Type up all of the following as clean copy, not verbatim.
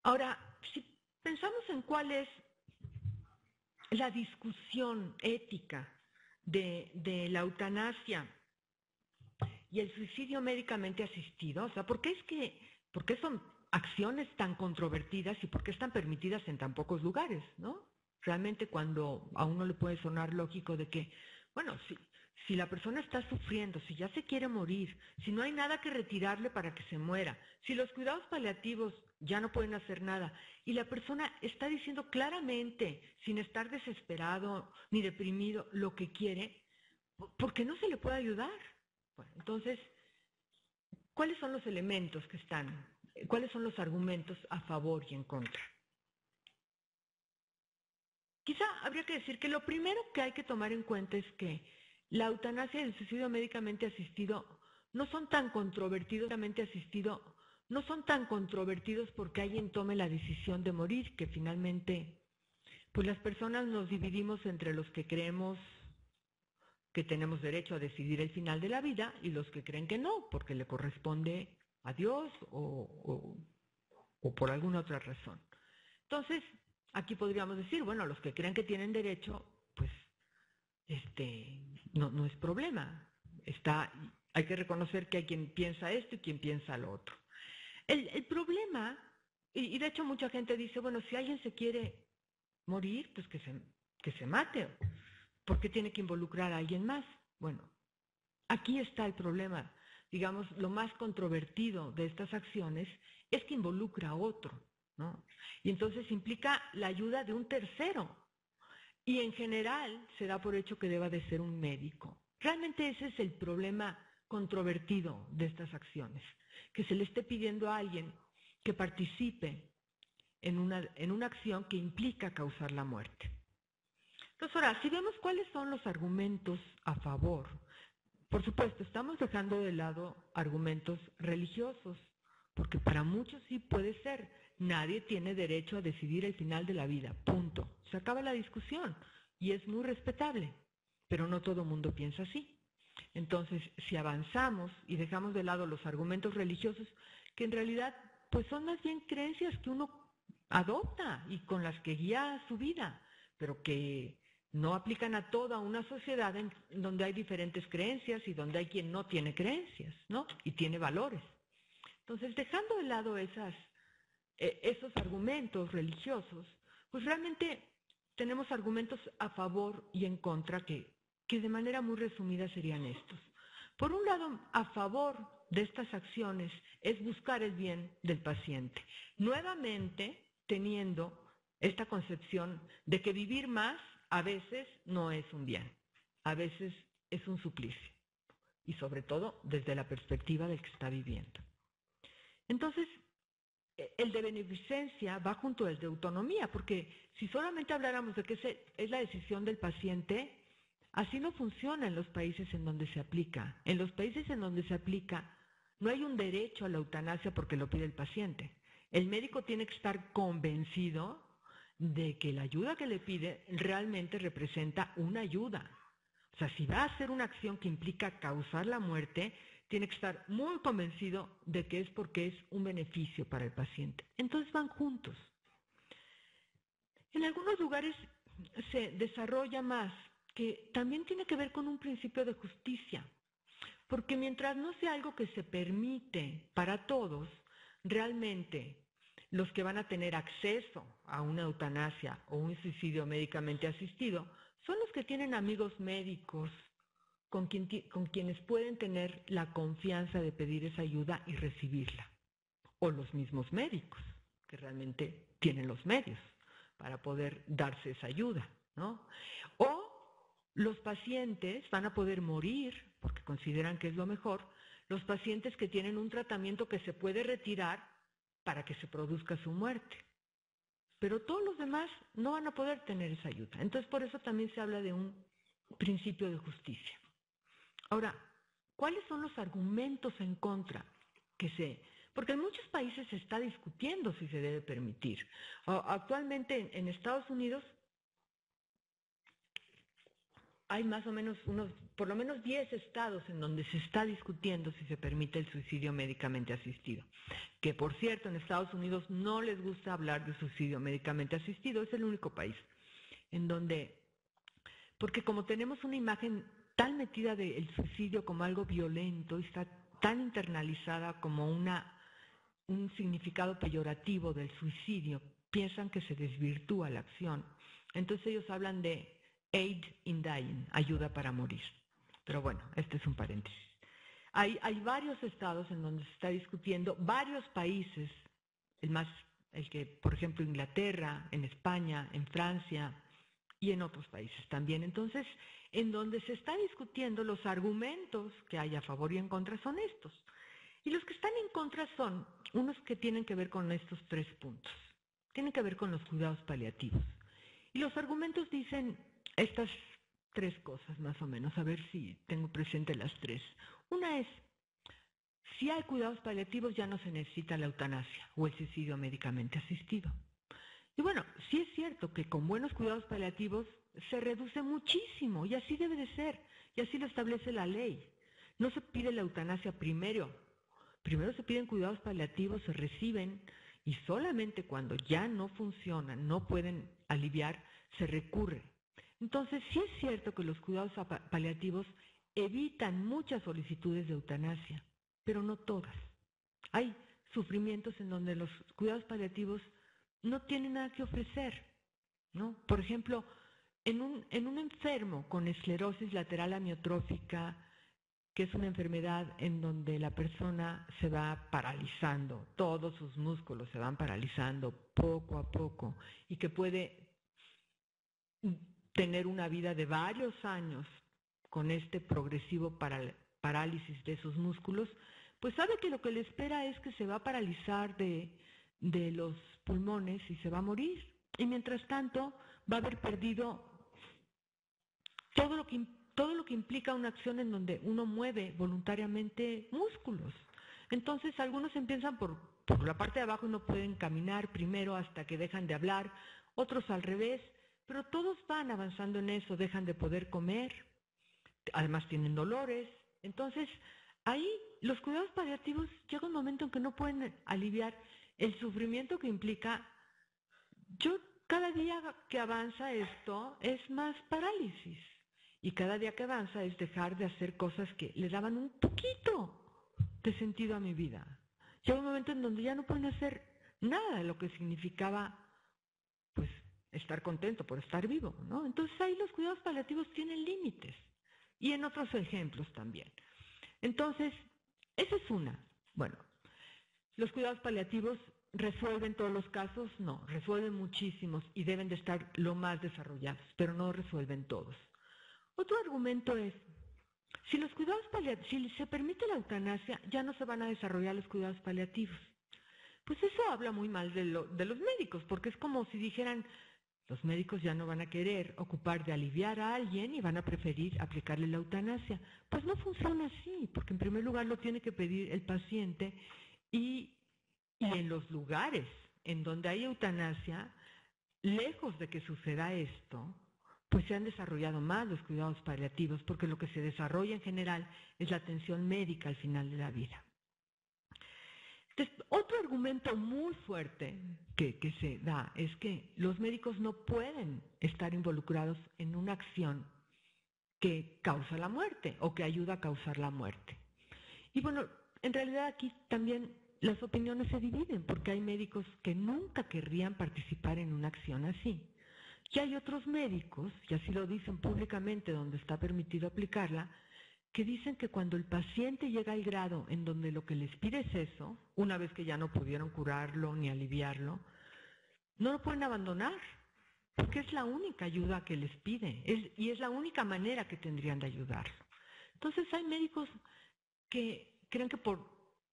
Ahora, si pensamos en cuál es la discusión ética de la eutanasia y el suicidio médicamente asistido, o sea, por qué son acciones tan controvertidas y por qué están permitidas en tan pocos lugares, ¿no? Realmente cuando a uno le puede sonar lógico de que, bueno, si la persona está sufriendo, si ya se quiere morir, si no hay nada que retirarle para que se muera, si los cuidados paliativos ya no pueden hacer nada y la persona está diciendo claramente, sin estar desesperado ni deprimido, lo que quiere, ¿por qué no se le puede ayudar? Bueno, entonces, ¿cuáles son los elementos que están? ¿Cuáles son los argumentos a favor y en contra? Quizá habría que decir que lo primero que hay que tomar en cuenta es que la eutanasia y el suicidio médicamente asistido no son tan controvertidos, no son tan controvertidos porque alguien tome la decisión de morir, que finalmente, pues las personas nos dividimos entre los que creemos que tenemos derecho a decidir el final de la vida y los que creen que no, porque le corresponde a Dios o por alguna otra razón. Entonces, aquí podríamos decir, bueno, los que creen que tienen derecho, pues no es problema. Hay que reconocer que hay quien piensa esto y quien piensa lo otro. El problema, y de hecho mucha gente dice, bueno, si alguien se quiere morir, pues que se mate. ¿Por qué tiene que involucrar a alguien más? Bueno, aquí está el problema. Digamos, lo más controvertido de estas acciones es que involucra a otro, ¿no? Y entonces implica la ayuda de un tercero. Y en general se da por hecho que deba de ser un médico. Realmente ese es el problema controvertido de estas acciones, que se le esté pidiendo a alguien que participe en una acción que implica causar la muerte. Entonces, ahora, si vemos cuáles son los argumentos a favor, por supuesto, estamos dejando de lado argumentos religiosos, porque para muchos sí puede ser. Nadie tiene derecho a decidir el final de la vida, punto. Se acaba la discusión y es muy respetable, pero no todo el mundo piensa así. Entonces, si avanzamos y dejamos de lado los argumentos religiosos, que en realidad pues son más bien creencias que uno adopta y con las que guía su vida, pero que no aplican a toda una sociedad en donde hay diferentes creencias y donde hay quien no tiene creencias, ¿no? Y tiene valores. Entonces, dejando de lado esos argumentos religiosos, pues realmente tenemos argumentos a favor y en contra que de manera muy resumida serían estos. Por un lado, a favor de estas acciones es buscar el bien del paciente, nuevamente teniendo esta concepción de que vivir más a veces no es un bien, a veces es un suplicio, y sobre todo desde la perspectiva del que está viviendo. Entonces, el de beneficencia va junto al de autonomía, porque si solamente habláramos de que es la decisión del paciente, así no funciona en los países en donde se aplica. En los países en donde se aplica, no hay un derecho a la eutanasia porque lo pide el paciente. El médico tiene que estar convencido de que la ayuda que le pide realmente representa una ayuda. O sea, si va a hacer una acción que implica causar la muerte, tiene que estar muy convencido de que es porque es un beneficio para el paciente. Entonces van juntos. En algunos lugares se desarrolla más, que también tiene que ver con un principio de justicia, porque mientras no sea algo que se permite para todos, realmente los que van a tener acceso a una eutanasia o un suicidio médicamente asistido son los que tienen amigos médicos con quienes pueden tener la confianza de pedir esa ayuda y recibirla. O los mismos médicos, que realmente tienen los medios para poder darse esa ayuda, ¿no? O los pacientes van a poder morir, porque consideran que es lo mejor, los pacientes que tienen un tratamiento que se puede retirar para que se produzca su muerte. Pero todos los demás no van a poder tener esa ayuda. Entonces, por eso también se habla de un principio de justicia. Ahora, ¿cuáles son los argumentos en contra porque en muchos países se está discutiendo si se debe permitir. Actualmente en Estados Unidos hay más o menos por lo menos 10 estados en donde se está discutiendo si se permite el suicidio médicamente asistido. Que por cierto, en Estados Unidos no les gusta hablar de suicidio médicamente asistido, es el único país en donde, porque como tenemos una imagen tan metida del suicidio como algo violento y está tan internalizada como un significado peyorativo del suicidio, piensan que se desvirtúa la acción. Entonces ellos hablan de aid in dying, ayuda para morir. Pero bueno, este es un paréntesis. Hay varios estados en donde se está discutiendo, varios países, el que, por ejemplo, Inglaterra, en España, en Francia y en otros países también. Entonces, en donde se está discutiendo los argumentos que hay a favor y en contra son estos. Y los que están en contra son unos que tienen que ver con estos 3 puntos. Tienen que ver con los cuidados paliativos. Y los argumentos dicen estas 3 cosas más o menos, a ver si tengo presente las 3. Una es, si hay cuidados paliativos ya no se necesita la eutanasia o el suicidio médicamente asistido. Y bueno, sí es cierto que con buenos cuidados paliativos se reduce muchísimo y así debe de ser, y así lo establece la ley. No se pide la eutanasia primero se piden cuidados paliativos, se reciben y solamente cuando ya no funcionan, no pueden aliviar, se recurre. Entonces sí es cierto que los cuidados paliativos evitan muchas solicitudes de eutanasia, pero no todas. Hay sufrimientos en donde los cuidados paliativos no tienen nada que ofrecer, ¿no? Por ejemplo, en un enfermo con esclerosis lateral amiotrófica, que es una enfermedad en donde la persona se va paralizando, todos sus músculos se van paralizando poco a poco y que puede tener una vida de varios años con este progresivo parálisis de sus músculos, pues sabe que lo que le espera es que se va a paralizar de los pulmones y se va a morir. Y mientras tanto va a haber perdido todo lo que implica una acción en donde uno mueve voluntariamente músculos. Entonces algunos empiezan por la parte de abajo y no pueden caminar primero hasta que dejan de hablar, otros al revés, pero todos van avanzando en eso, dejan de poder comer, además tienen dolores. Entonces ahí los cuidados paliativos llega un momento en que no pueden aliviar el sufrimiento que implica. Cada día que avanza esto es más parálisis. Y cada día que avanza es dejar de hacer cosas que le daban un poquito de sentido a mi vida. Llega un momento en donde ya no pueden hacer nada de lo que significaba, pues, estar contento por estar vivo, ¿no? Entonces ahí los cuidados paliativos tienen límites. Y en otros ejemplos también. Entonces, esa es una. Bueno, los cuidados paliativos ¿resuelven todos los casos? No, resuelven muchísimos y deben de estar lo más desarrollados, pero no resuelven todos. Otro argumento es, si se permite la eutanasia, ya no se van a desarrollar los cuidados paliativos. Pues eso habla muy mal de los médicos, porque es como si dijeran, los médicos ya no van a querer ocupar de aliviar a alguien y van a preferir aplicarle la eutanasia. Pues no funciona así, porque en primer lugar lo tiene que pedir el paciente y en los lugares en donde hay eutanasia, lejos de que suceda esto, pues se han desarrollado más los cuidados paliativos, porque lo que se desarrolla en general es la atención médica al final de la vida. Entonces, otro argumento muy fuerte que se da es que los médicos no pueden estar involucrados en una acción que causa la muerte o que ayuda a causar la muerte. Y bueno, en realidad aquí también las opiniones se dividen, porque hay médicos que nunca querrían participar en una acción así. Y hay otros médicos, y así lo dicen públicamente donde está permitido aplicarla, que dicen que cuando el paciente llega al grado en donde lo que les pide es eso, una vez que ya no pudieron curarlo ni aliviarlo, no lo pueden abandonar, porque es la única ayuda que les pide, y es la única manera que tendrían de ayudarlo. Entonces hay médicos que creen que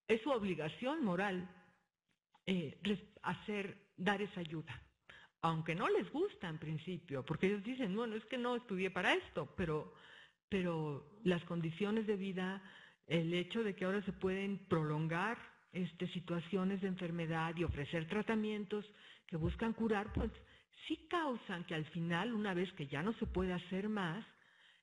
es su obligación moral dar esa ayuda, aunque no les gusta en principio, porque ellos dicen, bueno, es que no estudié para esto, pero las condiciones de vida, el hecho de que ahora se pueden prolongar situaciones de enfermedad y ofrecer tratamientos que buscan curar, pues sí causan que al final, una vez que ya no se puede hacer más,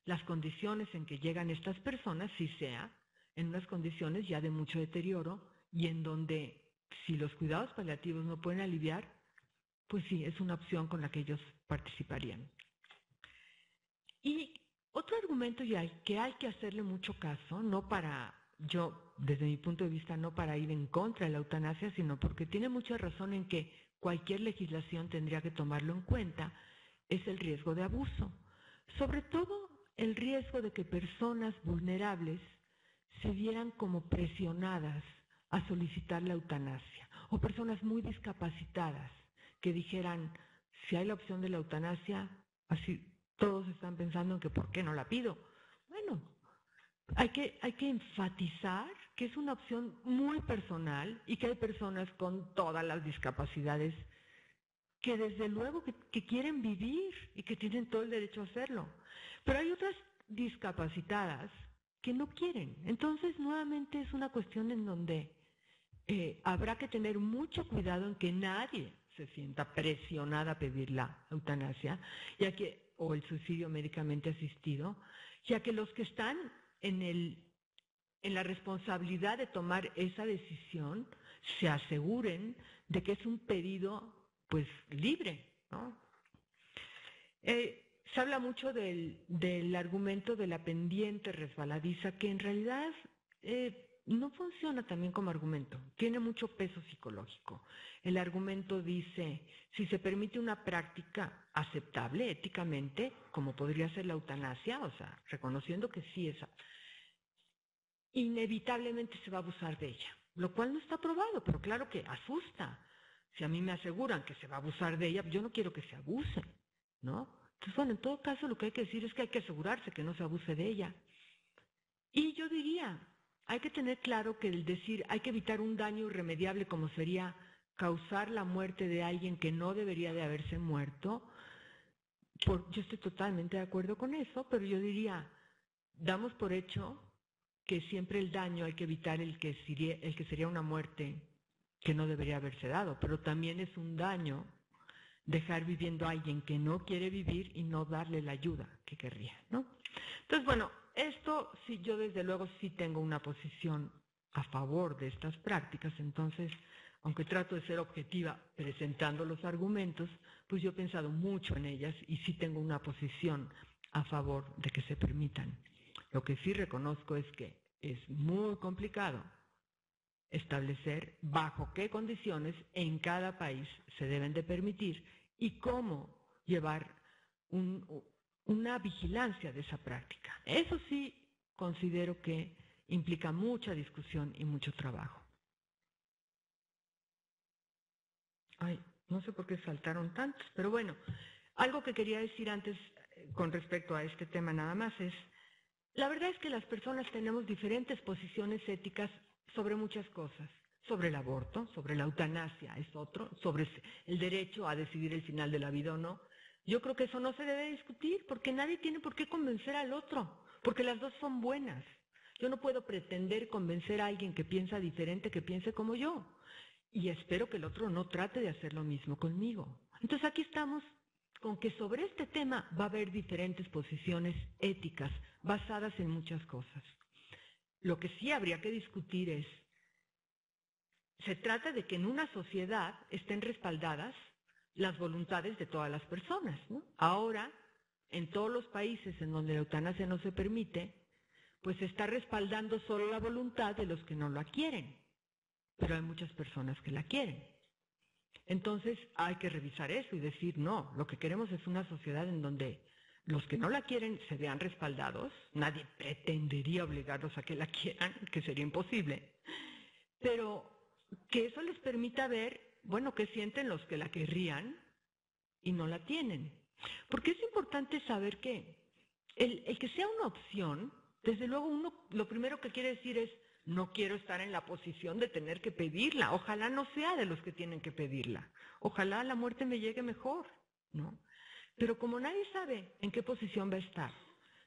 las condiciones en que llegan estas personas sí sea en unas condiciones ya de mucho deterioro y en donde si los cuidados paliativos no pueden aliviar, pues sí, es una opción con la que ellos participarían. Y otro argumento que hay que hacerle mucho caso, no para, yo desde mi punto de vista, no para ir en contra de la eutanasia, sino porque tiene mucha razón en que cualquier legislación tendría que tomarlo en cuenta, es el riesgo de abuso. Sobre todo el riesgo de que personas vulnerables se vieran como presionadas a solicitar la eutanasia, o personas muy discapacitadas que dijeran, si hay la opción de la eutanasia, así todos están pensando en que ¿por qué no la pido? Bueno, hay que enfatizar que es una opción muy personal y que hay personas con todas las discapacidades que desde luego que quieren vivir y que tienen todo el derecho a hacerlo. Pero hay otras discapacitadas que no quieren. Entonces, nuevamente es una cuestión en donde habrá que tener mucho cuidado en que nadie se sienta presionada a pedir la eutanasia, o el suicidio médicamente asistido, ya que los que están en la responsabilidad de tomar esa decisión se aseguren de que es un pedido pues libre, ¿no? Se habla mucho del argumento de la pendiente resbaladiza, que en realidad no funciona también como argumento, tiene mucho peso psicológico. El argumento dice, si se permite una práctica aceptable éticamente, como podría ser la eutanasia, o sea, reconociendo que sí es, inevitablemente se va a abusar de ella, lo cual no está probado, pero claro que asusta. Si a mí me aseguran que se va a abusar de ella, yo no quiero que se abuse, ¿no? Entonces, bueno, en todo caso lo que hay que decir es que hay que asegurarse que no se abuse de ella. Y yo diría, hay que tener claro que el decir hay que evitar un daño irremediable como sería causar la muerte de alguien que no debería de haberse muerto, yo estoy totalmente de acuerdo con eso, pero yo diría, damos por hecho que siempre el daño hay que evitar el que sería una muerte que no debería haberse dado, pero también es un daño dejar viviendo a alguien que no quiere vivir y no darle la ayuda que querría, ¿no? Entonces, bueno, esto sí, yo desde luego sí tengo una posición a favor de estas prácticas, entonces, aunque trato de ser objetiva presentando los argumentos, pues yo he pensado mucho en ellas y sí tengo una posición a favor de que se permitan. Lo que sí reconozco es que es muy complicado establecer bajo qué condiciones en cada país se deben de permitir y cómo llevar una vigilancia de esa práctica. Eso sí considero que implica mucha discusión y mucho trabajo. Ay, no sé por qué saltaron tantos, pero bueno, algo que quería decir antes con respecto a este tema nada más es, la verdad es que las personas tenemos diferentes posiciones éticas sobre muchas cosas, sobre el aborto, sobre la eutanasia es otro, sobre el derecho a decidir el final de la vida o no. Yo creo que eso no se debe discutir porque nadie tiene por qué convencer al otro, porque las dos son buenas. Yo no puedo pretender convencer a alguien que piensa diferente, que piense como yo. Y espero que el otro no trate de hacer lo mismo conmigo. Entonces aquí estamos con que sobre este tema va a haber diferentes posiciones éticas basadas en muchas cosas. Lo que sí habría que discutir es, se trata de que en una sociedad estén respaldadas las voluntades de todas las personas, ¿no? Ahora, en todos los países en donde la eutanasia no se permite, pues se está respaldando solo la voluntad de los que no la quieren, pero hay muchas personas que la quieren. Entonces hay que revisar eso y decir, no, lo que queremos es una sociedad en donde los que no la quieren se vean respaldados, nadie pretendería obligarlos a que la quieran, que sería imposible, pero que eso les permita ver, bueno, qué sienten los que la querrían y no la tienen. Porque es importante saber que el que sea una opción, desde luego uno lo primero que quiere decir es, no quiero estar en la posición de tener que pedirla, ojalá no sea de los que tienen que pedirla, ojalá la muerte me llegue mejor, ¿no? Pero como nadie sabe en qué posición va a estar,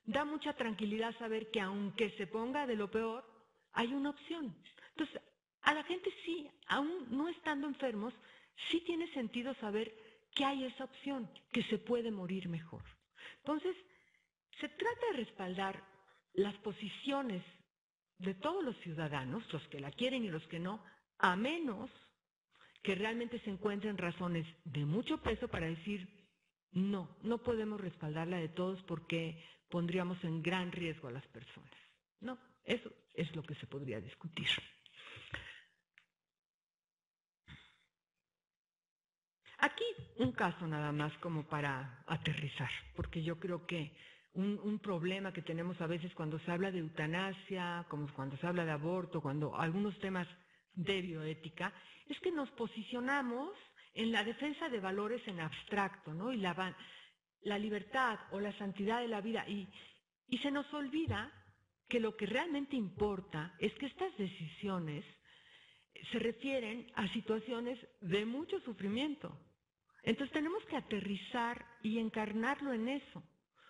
da mucha tranquilidad saber que aunque se ponga de lo peor, hay una opción. Entonces, a la gente sí, aún no estando enfermos, sí tiene sentido saber que hay esa opción, que se puede morir mejor. Entonces, Se trata de respaldar las posiciones de todos los ciudadanos, los que la quieren y los que no, a menos que realmente se encuentren razones de mucho peso para decir, no, no podemos respaldarla de todos porque pondríamos en gran riesgo a las personas. No, eso es lo que se podría discutir. Aquí un caso nada más como para aterrizar, porque yo creo que un problema que tenemos a veces cuando se habla de eutanasia, como cuando se habla de aborto, cuando algunos temas de bioética, es que nos posicionamos en la defensa de valores en abstracto, ¿no? Y la libertad o la santidad de la vida, y se nos olvida que lo que realmente importa es que estas decisiones se refieren a situaciones de mucho sufrimiento. Entonces tenemos que aterrizar y encarnarlo en eso,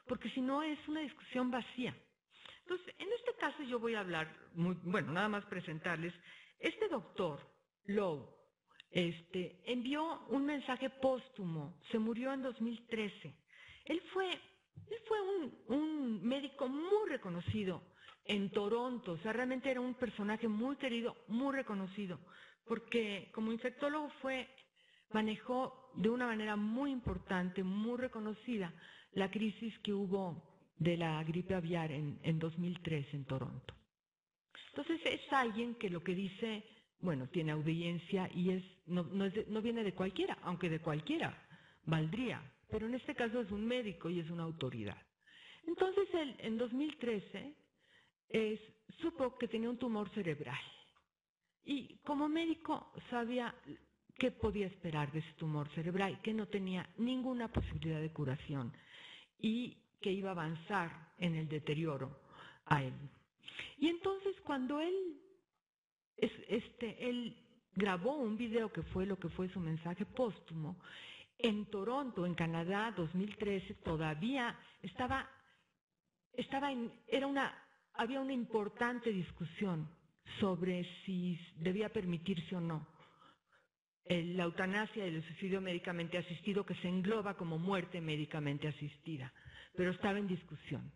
porque si no es una discusión vacía. Entonces, en este caso yo voy a hablar, nada más presentarles, este doctor, Lowe, envió un mensaje póstumo, se murió en 2013. Él fue un médico muy reconocido en Toronto, o sea, realmente era un personaje muy querido, muy reconocido, porque como infectólogo manejó de una manera muy importante, muy reconocida, la crisis que hubo de la gripe aviar en 2003 en Toronto. Entonces es alguien que lo que dice, bueno, tiene audiencia y no viene de cualquiera, aunque de cualquiera valdría, pero en este caso es un médico y es una autoridad. Entonces él en 2013 supo que tenía un tumor cerebral y como médico sabía qué podía esperar de ese tumor cerebral, que no tenía ninguna posibilidad de curación y que iba a avanzar en el deterioro a él. Y entonces cuando él grabó un video que fue lo que fue su mensaje póstumo, en Toronto, en Canadá, 2013, todavía había una importante discusión sobre si debía permitirse o no la eutanasia y el suicidio médicamente asistido, que se engloba como muerte médicamente asistida, pero estaba en discusión.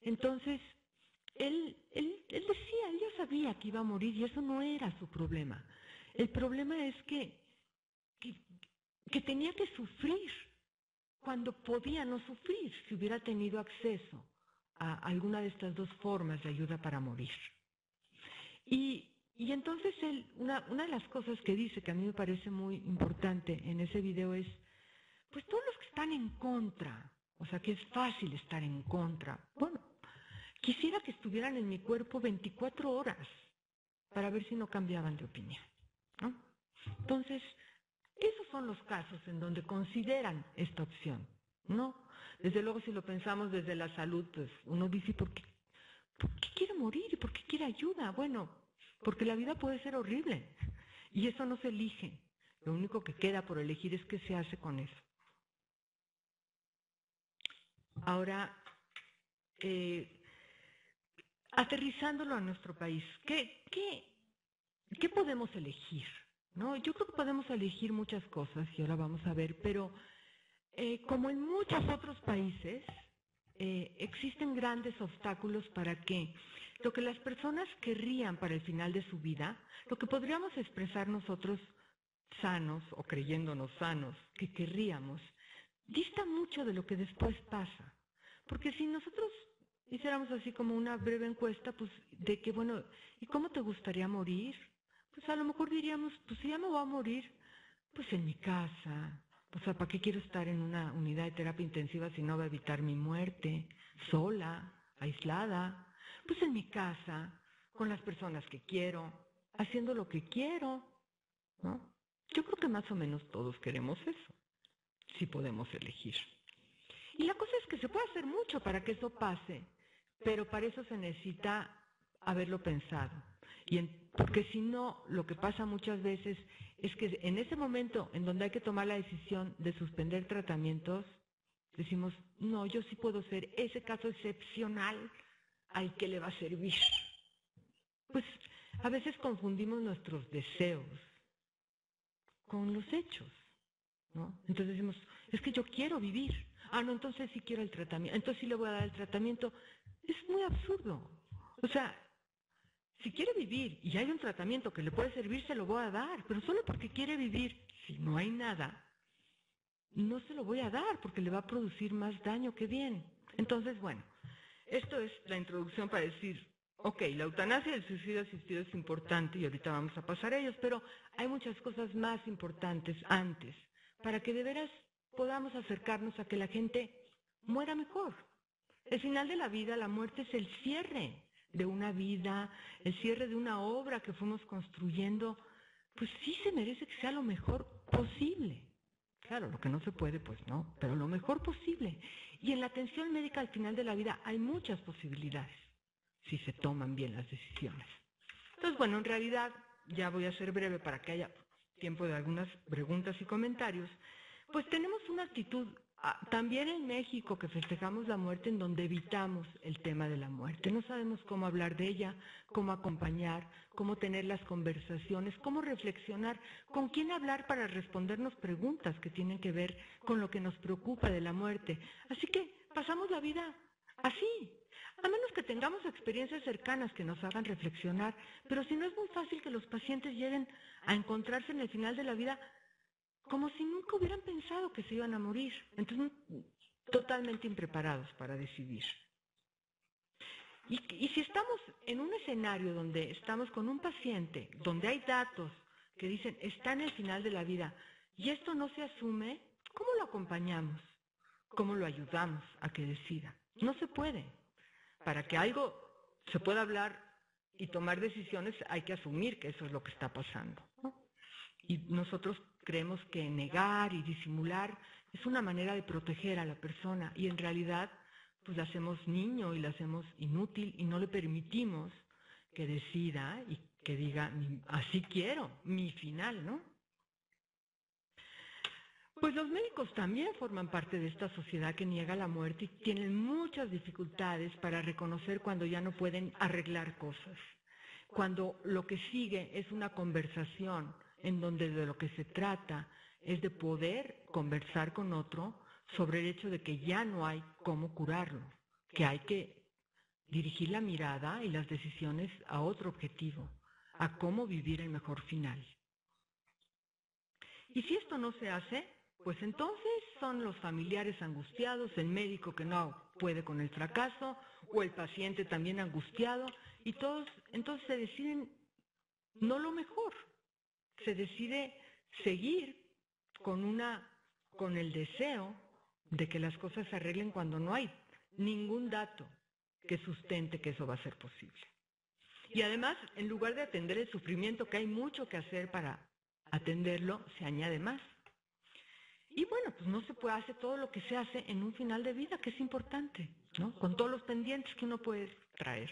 Entonces, él decía, él ya sabía que iba a morir y eso no era su problema. El problema es que tenía que sufrir cuando podía no sufrir si hubiera tenido acceso a alguna de estas dos formas de ayuda para morir. Y entonces una de las cosas que dice, que a mí me parece muy importante en ese video es, pues todos los que están en contra, o sea que es fácil estar en contra, bueno, quisiera que estuvieran en mi cuerpo 24 horas para ver si no cambiaban de opinión, ¿no? Entonces, esos son los casos en donde consideran esta opción, ¿no? Desde luego, si lo pensamos desde la salud, pues uno dice, ¿por qué quiere morir? ¿Por qué quiere ayuda? Bueno, porque la vida puede ser horrible y eso no se elige. Lo único que queda por elegir es qué se hace con eso. Ahora, aterrizándolo a nuestro país, ¿qué podemos elegir? ¿No? Yo creo que podemos elegir muchas cosas y ahora vamos a ver, pero como en muchos otros países, existen grandes obstáculos para que lo que las personas querrían para el final de su vida, lo que podríamos expresar nosotros sanos o creyéndonos sanos, que querríamos, dista mucho de lo que después pasa. Porque si nosotros hiciéramos así como una breve encuesta, pues de que, bueno, ¿y cómo te gustaría morir? Pues a lo mejor diríamos, pues si ya me voy a morir, pues en mi casa. O sea, ¿para qué quiero estar en una unidad de terapia intensiva si no va a evitar mi muerte? Sola, aislada, pues en mi casa, con las personas que quiero, haciendo lo que quiero, ¿no? Yo creo que más o menos todos queremos eso, si podemos elegir. Y la cosa es que se puede hacer mucho para que eso pase, pero para eso se necesita haberlo pensado. Porque si no, lo que pasa muchas veces es que en ese momento en donde hay que tomar la decisión de suspender tratamientos, decimos, no, yo sí puedo ser ese caso excepcional al que le va a servir. Pues a veces confundimos nuestros deseos con los hechos, ¿no? Entonces decimos, es que yo quiero vivir. Ah, no, entonces sí quiero el tratamiento, entonces sí le voy a dar el tratamiento. Es muy absurdo. O sea, si quiere vivir y hay un tratamiento que le puede servir, se lo voy a dar, pero solo porque quiere vivir, si no hay nada, no se lo voy a dar porque le va a producir más daño que bien. Entonces, bueno, esto es la introducción para decir, ok, la eutanasia y el suicidio asistido es importante y ahorita vamos a pasar a ellos, pero hay muchas cosas más importantes antes para que de veras podamos acercarnos a que la gente muera mejor. El final de la vida, la muerte es el cierre de una vida, el cierre de una obra que fuimos construyendo, pues sí se merece que sea lo mejor posible. Claro, lo que no se puede, pues no, pero lo mejor posible. Y en la atención médica al final de la vida hay muchas posibilidades, si se toman bien las decisiones. Entonces, bueno, en realidad, ya voy a ser breve para que haya tiempo de algunas preguntas y comentarios, pues tenemos una actitud también en México que festejamos la muerte en donde evitamos el tema de la muerte. No sabemos cómo hablar de ella, cómo acompañar, cómo tener las conversaciones, cómo reflexionar, con quién hablar para respondernos preguntas que tienen que ver con lo que nos preocupa de la muerte. Así que pasamos la vida así, a menos que tengamos experiencias cercanas que nos hagan reflexionar, pero si no es muy fácil que los pacientes lleguen a encontrarse en el final de la vida como si nunca hubieran pensado que se iban a morir. Entonces, totalmente impreparados para decidir. Y si estamos en un escenario donde estamos con un paciente, donde hay datos que dicen está en el final de la vida y esto no se asume, ¿cómo lo acompañamos? ¿Cómo lo ayudamos a que decida? No se puede. Para que algo se pueda hablar y tomar decisiones hay que asumir que eso es lo que está pasando, ¿no? Y nosotros creemos que negar y disimular es una manera de proteger a la persona y en realidad pues la hacemos niño y la hacemos inútil y no le permitimos que decida y que diga así quiero, mi final, ¿no? Pues los médicos también forman parte de esta sociedad que niega la muerte y tienen muchas dificultades para reconocer cuando ya no pueden arreglar cosas, cuando lo que sigue es una conversación en donde de lo que se trata es de poder conversar con otro sobre el hecho de que ya no hay cómo curarlo, que hay que dirigir la mirada y las decisiones a otro objetivo, a cómo vivir el mejor final. Y si esto no se hace, pues entonces son los familiares angustiados, el médico que no puede con el fracaso, o el paciente también angustiado, y todos entonces se deciden no lo mejor, se decide seguir con el deseo de que las cosas se arreglen cuando no hay ningún dato que sustente que eso va a ser posible. Y además, en lugar de atender el sufrimiento, que hay mucho que hacer para atenderlo, se añade más. Y bueno, pues no se puede hacer todo lo que se hace en un final de vida, que es importante, ¿no? Con todos los pendientes que uno puede traer.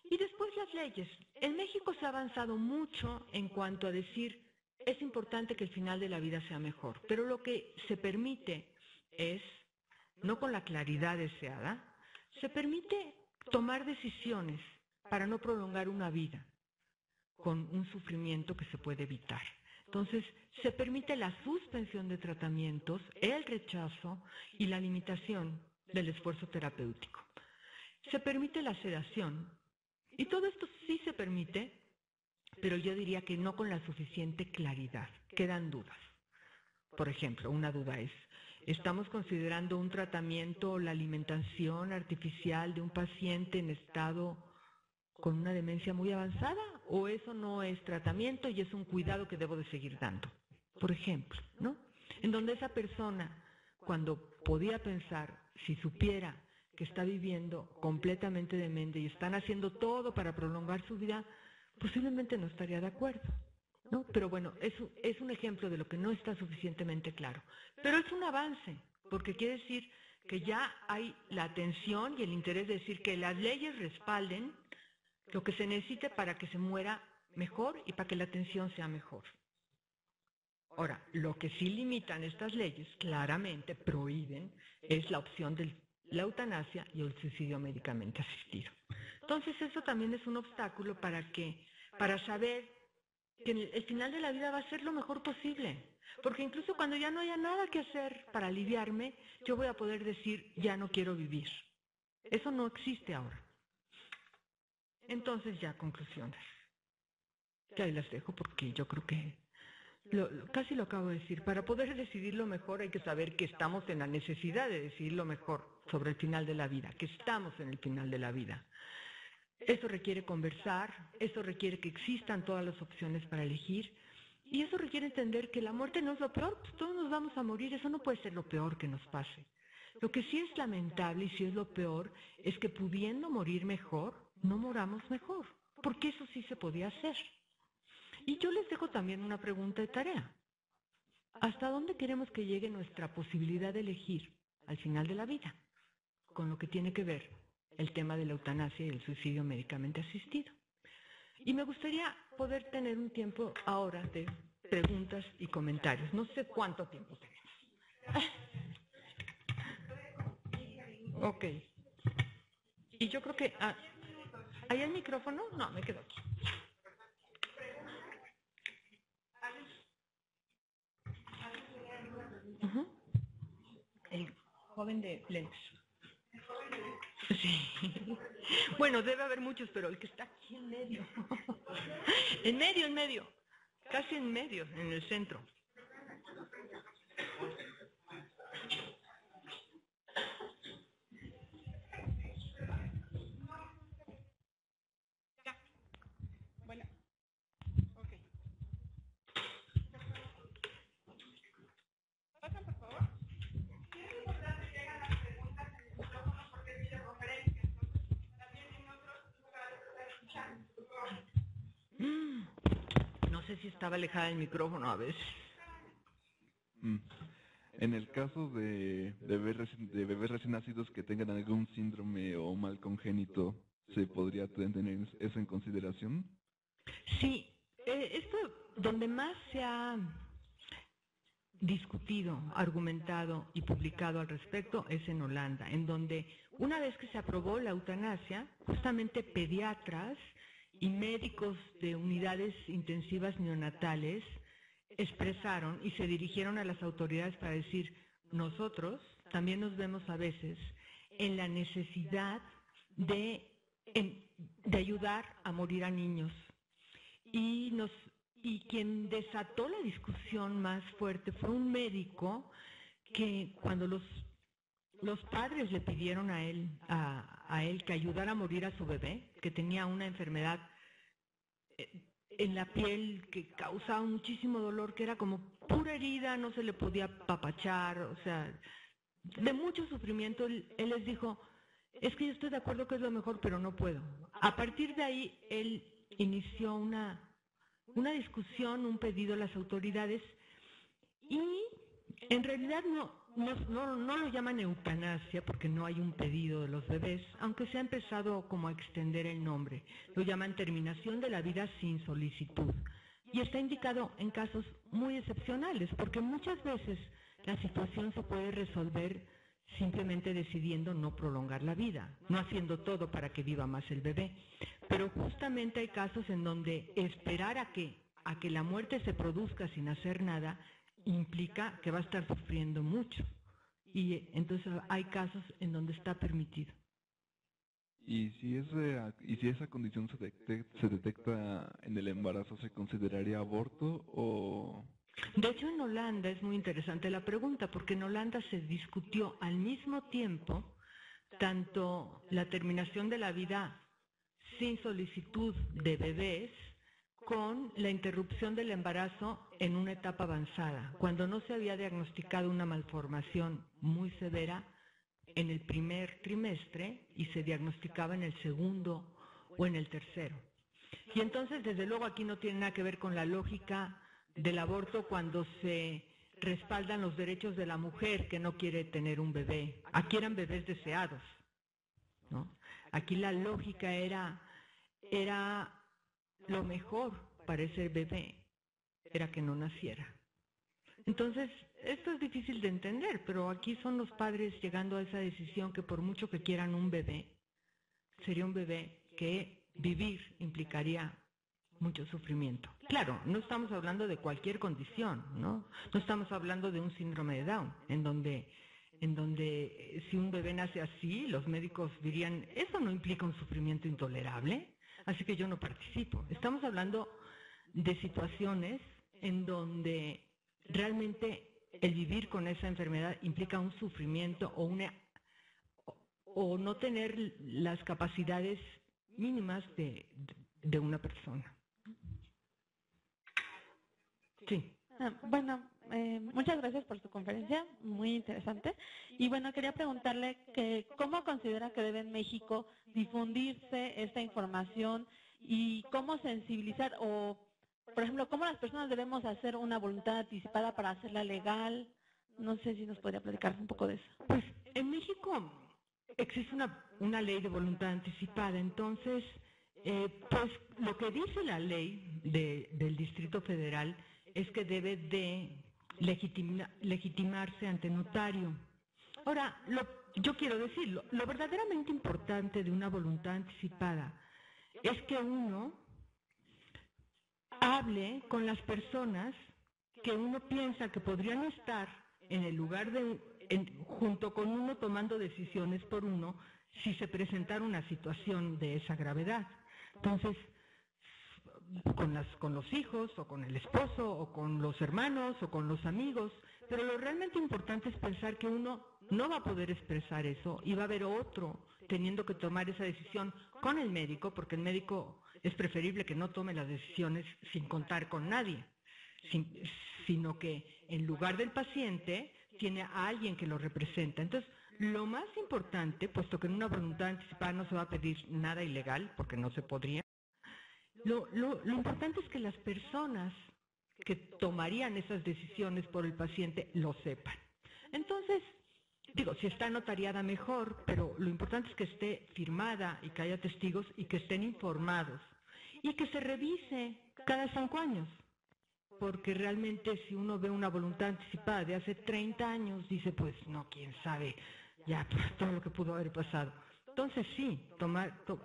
Y después las leyes. En México se ha avanzado mucho en cuanto a decir, es importante que el final de la vida sea mejor, pero lo que se permite es, no con la claridad deseada, se permite tomar decisiones para no prolongar una vida con un sufrimiento que se puede evitar. Entonces, se permite la suspensión de tratamientos, el rechazo y la limitación del esfuerzo terapéutico. Se permite la sedación. Y todo esto sí se permite, pero yo diría que no con la suficiente claridad. Quedan dudas. Por ejemplo, una duda es, ¿estamos considerando un tratamiento o la alimentación artificial de un paciente en estado con una demencia muy avanzada? ¿O eso no es tratamiento y es un cuidado que debo de seguir dando? Por ejemplo, ¿no? En donde esa persona, cuando podía pensar, si supiera que está viviendo completamente demente y están haciendo todo para prolongar su vida, posiblemente no estaría de acuerdo, ¿no? Pero bueno, es un ejemplo de lo que no está suficientemente claro. Pero es un avance, porque quiere decir que ya hay la atención y el interés de decir que las leyes respalden lo que se necesita para que se muera mejor y para que la atención sea mejor. Ahora, lo que sí limitan estas leyes, claramente prohíben, es la opción de la eutanasia y el suicidio médicamente asistido. Entonces, eso también es un obstáculo para saber que el final de la vida va a ser lo mejor posible. Porque incluso cuando ya no haya nada que hacer para aliviarme, yo voy a poder decir, ya no quiero vivir. Eso no existe ahora. Entonces ya conclusiones. Que ahí las dejo porque yo creo que casi lo acabo de decir. Para poder decidir lo mejor hay que saber que estamos en la necesidad de decidir lo mejor sobre el final de la vida, que estamos en el final de la vida. Eso requiere conversar, eso requiere que existan todas las opciones para elegir y eso requiere entender que la muerte no es lo peor, pues todos nos vamos a morir, eso no puede ser lo peor que nos pase. Lo que sí es lamentable y sí es lo peor es que pudiendo morir mejor, no moramos mejor, porque eso sí se podía hacer. Y yo les dejo también una pregunta de tarea. ¿Hasta dónde queremos que llegue nuestra posibilidad de elegir al final de la vida? Con lo que tiene que ver el tema de la eutanasia y el suicidio médicamente asistido. Y me gustaría poder tener un tiempo ahora de preguntas y comentarios. No sé cuánto tiempo tenemos. Ok. Y yo creo que... ¿hay el micrófono? No, me quedo aquí. El joven de lentes. Sí. Bueno, debe haber muchos, pero el que está aquí en medio. En medio. Casi en medio, en el centro. Bueno, ok. ¿Pasan, por favor? No sé si estaba alejada el micrófono a veces. En el caso de bebés recién nacidos que tengan algún síndrome o mal congénito, ¿se podría tener eso en consideración? Sí, esto donde más se ha discutido, argumentado y publicado al respecto es en Holanda, en donde una vez que se aprobó la eutanasia, justamente pediatras y médicos de unidades intensivas neonatales expresaron y se dirigieron a las autoridades para decir, nosotros también nos vemos a veces en la necesidad de ayudar a morir a niños. Y quien desató la discusión más fuerte fue un médico que cuando los padres le pidieron a él que ayudara a morir a su bebé, que tenía una enfermedad en la piel que causaba muchísimo dolor, que era como pura herida, no se le podía apapachar, o sea, de mucho sufrimiento, él les dijo, es que yo estoy de acuerdo que es lo mejor, pero no puedo. A partir de ahí, él inició una discusión, un pedido a las autoridades y en realidad no lo llaman eutanasia porque no hay un pedido de los bebés, aunque se ha empezado como a extender el nombre. Lo llaman terminación de la vida sin solicitud y está indicado en casos muy excepcionales porque muchas veces la situación se puede resolver simplemente decidiendo no prolongar la vida, no haciendo todo para que viva más el bebé. Pero justamente hay casos en donde esperar a que la muerte se produzca sin hacer nada implica que va a estar sufriendo mucho. Y entonces hay casos en donde está permitido. Y si esa condición se detecta en el embarazo, ¿se consideraría aborto o...? De hecho, en Holanda es muy interesante la pregunta, porque en Holanda se discutió al mismo tiempo tanto la terminación de la vida sin solicitud de bebés con la interrupción del embarazo en una etapa avanzada, cuando no se había diagnosticado una malformación muy severa en el primer trimestre y se diagnosticaba en el segundo o en el tercero. Y entonces, desde luego, aquí no tiene nada que ver con la lógica del aborto cuando se respaldan los derechos de la mujer que no quiere tener un bebé. Aquí eran bebés deseados, ¿no? Aquí la lógica era lo mejor para ese bebé, era que no naciera. Entonces, esto es difícil de entender, pero aquí son los padres llegando a esa decisión que por mucho que quieran un bebé, sería un bebé que vivir implicaría mucho sufrimiento. Claro, no estamos hablando de cualquier condición, ¿no? No estamos hablando de un síndrome de Down, en donde si un bebé nace así, los médicos dirían, eso no implica un sufrimiento intolerable, así que yo no participo. Estamos hablando de situaciones en donde realmente el vivir con esa enfermedad implica un sufrimiento o no tener las capacidades mínimas de una persona. Sí. Bueno, muchas gracias por su conferencia, muy interesante. Y bueno, quería preguntarle que cómo considera que debe en México difundirse esta información y cómo sensibilizar o, por ejemplo, cómo las personas debemos hacer una voluntad anticipada para hacerla legal. No sé si nos podría platicar un poco de eso. Pues en México existe una ley de voluntad anticipada, entonces, pues lo que dice la ley del Distrito Federal es que debe de legitimarse ante notario. Ahora, yo quiero decirlo, lo verdaderamente importante de una voluntad anticipada es que uno hable con las personas que uno piensa que podrían estar en el lugar junto con uno tomando decisiones por uno si se presentara una situación de esa gravedad. Entonces, con los hijos, o con el esposo, o con los hermanos, o con los amigos, pero lo realmente importante es pensar que uno no va a poder expresar eso y va a haber otro teniendo que tomar esa decisión con el médico, porque el médico es preferible que no tome las decisiones sin contar con nadie, sino que en lugar del paciente tiene a alguien que lo representa. Entonces, lo más importante, puesto que en una voluntad anticipada no se va a pedir nada ilegal, porque no se podría, lo importante es que las personas que tomarían esas decisiones por el paciente lo sepan. Entonces, digo, si está notariada mejor, pero lo importante es que esté firmada y que haya testigos y que estén informados y que se revise cada 5 años. Porque realmente si uno ve una voluntad anticipada de hace 30 años, dice, pues no, quién sabe, ya todo lo que pudo haber pasado. Entonces sí,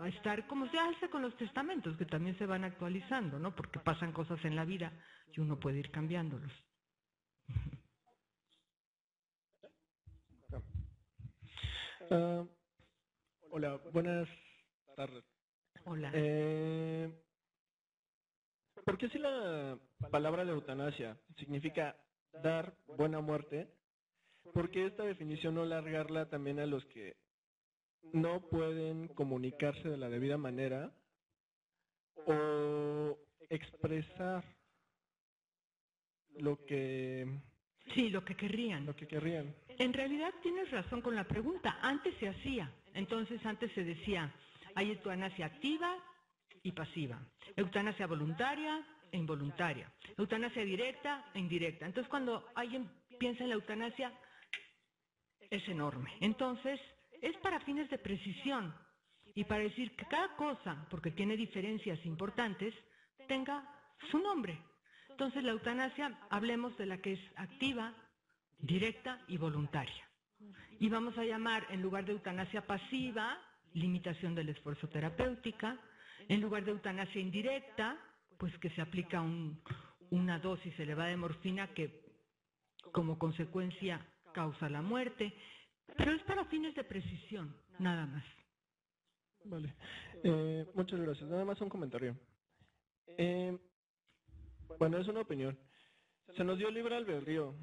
estar como se hace con los testamentos, que también se van actualizando, ¿no? Porque pasan cosas en la vida y uno puede ir cambiándolos. Hola, buenas tardes. Hola. ¿Por qué si la palabra de eutanasia significa dar buena muerte, por qué esta definición no largarla también a los que no pueden comunicarse de la debida manera o expresar lo que Sí, lo que querrían. querrían? En realidad tienes razón con la pregunta. Antes se hacía. Entonces antes se decía, hay eutanasia activa y pasiva. Eutanasia voluntaria e involuntaria. Eutanasia directa e indirecta. Entonces cuando alguien piensa en la eutanasia, es enorme. Entonces, es para fines de precisión y para decir que cada cosa, porque tiene diferencias importantes, tenga su nombre. Entonces, la eutanasia, hablemos de la que es activa, directa y voluntaria. Y vamos a llamar, en lugar de eutanasia pasiva, limitación del esfuerzo terapéutica. En lugar de eutanasia indirecta, pues que se aplica una dosis elevada de morfina que como consecuencia causa la muerte, pero es para fines de precisión, nada más. Vale. Muchas gracias. Nada más un comentario. Bueno, es una opinión. Se nos dio libre albedrío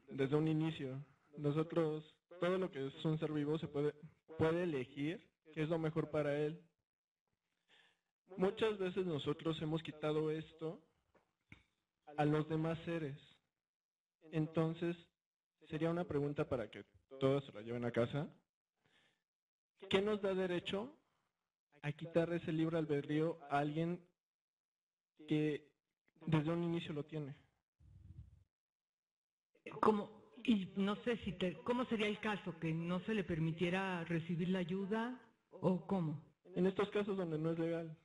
desde un inicio. Nosotros, todo lo que es un ser vivo se puede elegir qué es lo mejor para él. Muchas veces nosotros hemos quitado esto a los demás seres. Entonces, sería una pregunta para que todos se la lleven a casa. ¿Qué nos da derecho a quitar ese libre albedrío a alguien que desde un inicio lo tiene? Y no sé ¿cómo sería el caso? ¿Que no se le permitiera recibir la ayuda o cómo? En estos casos donde no es legal.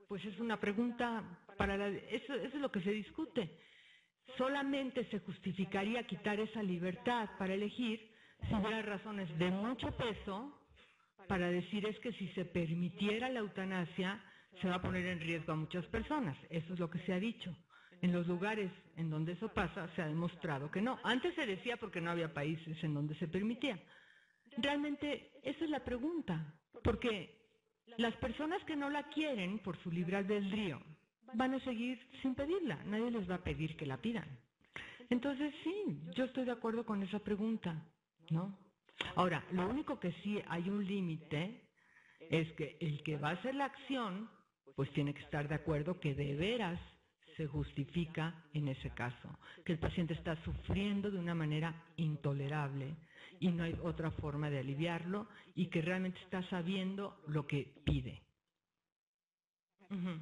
Pues es una pregunta eso es lo que se discute. Solamente se justificaría quitar esa libertad para elegir si hubiera razones de mucho peso para decir es que si se permitiera la eutanasia se va a poner en riesgo a muchas personas. Eso es lo que se ha dicho. En los lugares en donde eso pasa se ha demostrado que no. Antes se decía porque no había países en donde se permitía. Realmente esa es la pregunta, porque las personas que no la quieren por su libre albedrío van a seguir sin pedirla. Nadie les va a pedir que la pidan. Entonces sí, yo estoy de acuerdo con esa pregunta, ¿no? Ahora, lo único que sí hay un límite es que el que va a hacer la acción, pues tiene que estar de acuerdo que de veras se justifica en ese caso, que el paciente está sufriendo de una manera intolerable y no hay otra forma de aliviarlo y que realmente está sabiendo lo que pide. Ujú.